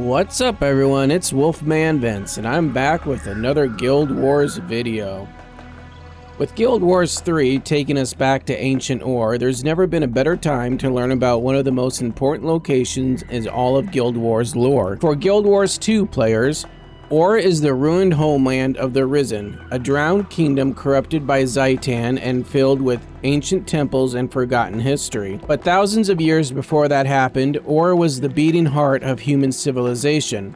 What's up everyone, it's Wolfman Vince, and I'm back with another Guild Wars video. With Guild Wars 3 taking us back to ancient Orr, there's never been a better time to learn about one of the most important locations in all of Guild Wars lore. For Guild Wars 2 players, Orr is the ruined homeland of the Risen, a drowned kingdom corrupted by Zhaitan and filled with ancient temples and forgotten history. But thousands of years before that happened, Orr was the beating heart of human civilization.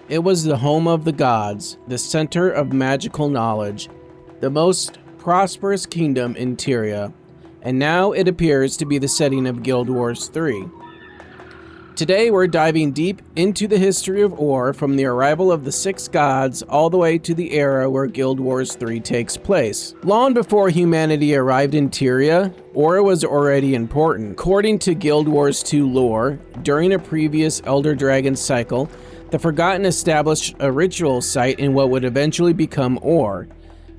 It was the home of the gods, the center of magical knowledge, the most prosperous kingdom in Tyria, and now it appears to be the setting of Guild Wars 3. Today we're diving deep into the history of Orr, from the arrival of the six gods all the way to the era where Guild Wars 3 takes place. Long before humanity arrived in Tyria, Orr was already important. According to Guild Wars 2 lore, during a previous Elder Dragon cycle, the Forgotten established a ritual site in what would eventually become Orr.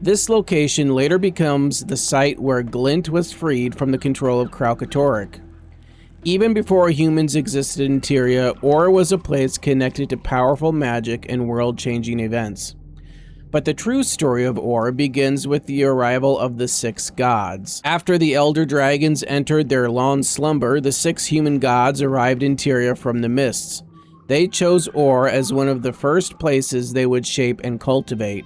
This location later becomes the site where Grenth was freed from the control of Doric. Even before humans existed in Tyria, Orr was a place connected to powerful magic and world-changing events. But the true story of Orr begins with the arrival of the six gods. After the Elder Dragons entered their long slumber, the six human gods arrived in Tyria from the mists. They chose Orr as one of the first places they would shape and cultivate.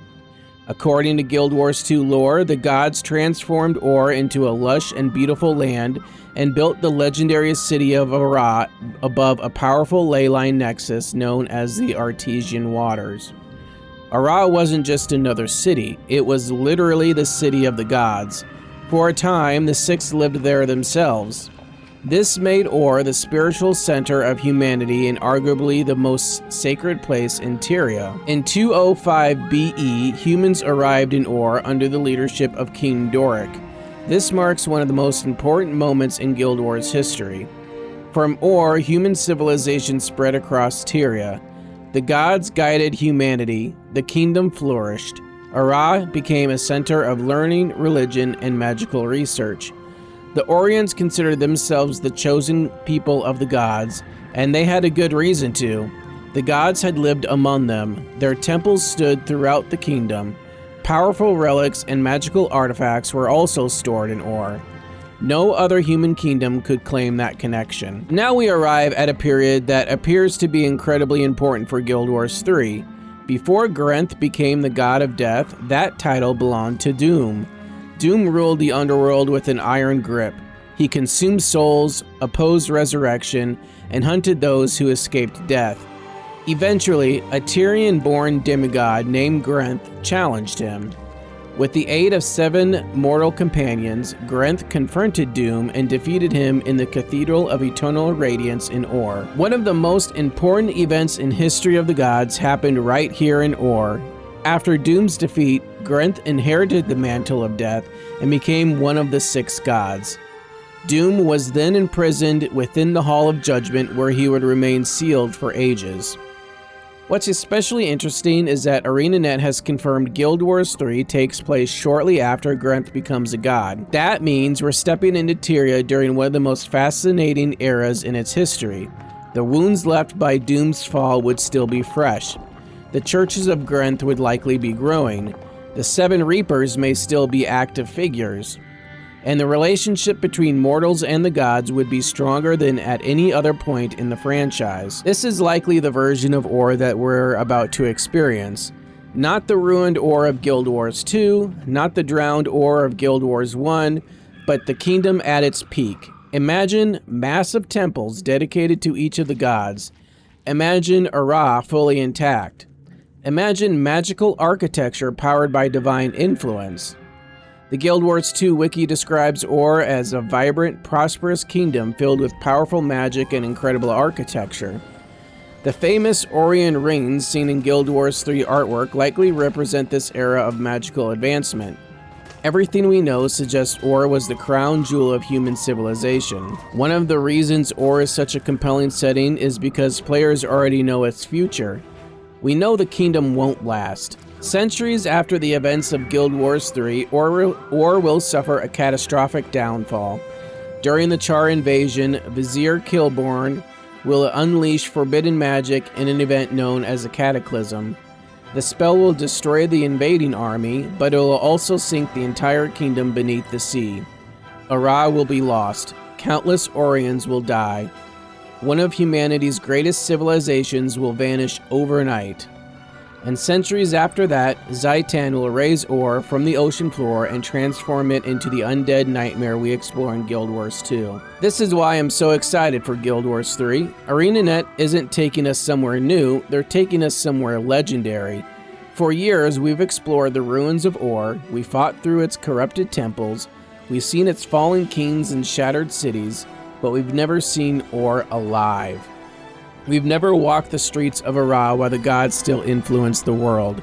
According to Guild Wars 2 lore, the gods transformed Orr into a lush and beautiful land and built the legendary City of Arah above a powerful ley line nexus known as the Artesian Waters. Arah wasn't just another city, it was literally the city of the gods. For a time, the six lived there themselves. This made Orr the spiritual center of humanity and arguably the most sacred place in Tyria. In 205 BE, humans arrived in Orr under the leadership of King Doric. This marks one of the most important moments in Guild Wars history. From Orr, human civilization spread across Tyria. The gods guided humanity, the kingdom flourished. Arah became a center of learning, religion, and magical research. The Orients considered themselves the chosen people of the gods, and they had a good reason to. The gods had lived among them. Their temples stood throughout the kingdom. Powerful relics and magical artifacts were also stored in Orr. No other human kingdom could claim that connection. Now we arrive at a period that appears to be incredibly important for Guild Wars 3. Before Grenth became the god of death, that title belonged to Dhuum. Dhuum ruled the underworld with an iron grip. He consumed souls, opposed resurrection, and hunted those who escaped death. Eventually, a Tyrian-born demigod named Grenth challenged him. With the aid of 7 mortal companions, Grenth confronted Dhuum and defeated him in the Cathedral of Eternal Radiance in Orr. One of the most important events in history of the gods happened right here in Orr. After Dhuum's defeat, Grenth inherited the mantle of death and became one of the six gods. Dhuum was then imprisoned within the Hall of Judgment, where he would remain sealed for ages. What's especially interesting is that ArenaNet has confirmed Guild Wars 3 takes place shortly after Grenth becomes a god. That means we're stepping into Tyria during one of the most fascinating eras in its history. The wounds left by Dhuum's fall would still be fresh. The churches of Grenth would likely be growing. The 7 Reapers may still be active figures. And the relationship between mortals and the gods would be stronger than at any other point in the franchise. This is likely the version of Orr that we're about to experience. Not the ruined Orr of Guild Wars 2, not the drowned Orr of Guild Wars 1, but the kingdom at its peak. Imagine massive temples dedicated to each of the gods. Imagine Arah fully intact. Imagine magical architecture powered by divine influence. The Guild Wars 2 wiki describes Orr as a vibrant, prosperous kingdom filled with powerful magic and incredible architecture. The famous Orion rings seen in Guild Wars 3 artwork likely represent this era of magical advancement. Everything we know suggests Orr was the crown jewel of human civilization. One of the reasons Orr is such a compelling setting is because players already know its future. We know the kingdom won't last. Centuries after the events of Guild Wars 3, Orr will suffer a catastrophic downfall. During the Char invasion, Vizier Kilborn will unleash forbidden magic in an event known as a Cataclysm. The spell will destroy the invading army, but it will also sink the entire kingdom beneath the sea. Arah will be lost. Countless Orions will die. One of humanity's greatest civilizations will vanish overnight. And centuries after that, Zhaitan will raise Orr from the ocean floor and transform it into the undead nightmare we explore in Guild Wars 2. This is why I'm so excited for Guild Wars 3. ArenaNet isn't taking us somewhere new, they're taking us somewhere legendary. For years, we've explored the ruins of Orr, we fought through its corrupted temples, we've seen its fallen kings and shattered cities, but we've never seen Orr alive. We've never walked the streets of Arah while the gods still influence the world.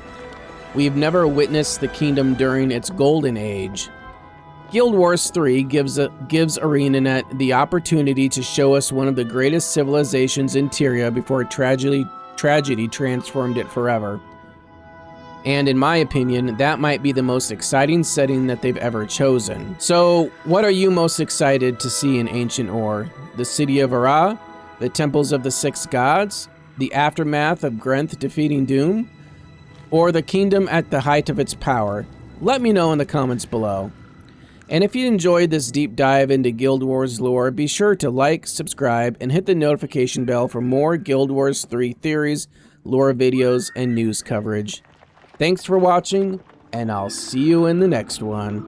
We've never witnessed the kingdom during its golden age. Guild Wars 3 gives ArenaNet the opportunity to show us one of the greatest civilizations in Tyria before tragedy transformed it forever. And in my opinion, that might be the most exciting setting that they've ever chosen. So, what are you most excited to see in Ancient Orr? The City of Arah? The temples of the six gods, the aftermath of Grenth defeating Dhuum, or the kingdom at the height of its power? Let me know in the comments below. And if you enjoyed this deep dive into Guild Wars lore, be sure to like, subscribe, and hit the notification bell for more Guild Wars 3 theories, lore videos, and news coverage. Thanks for watching, and I'll see you in the next one.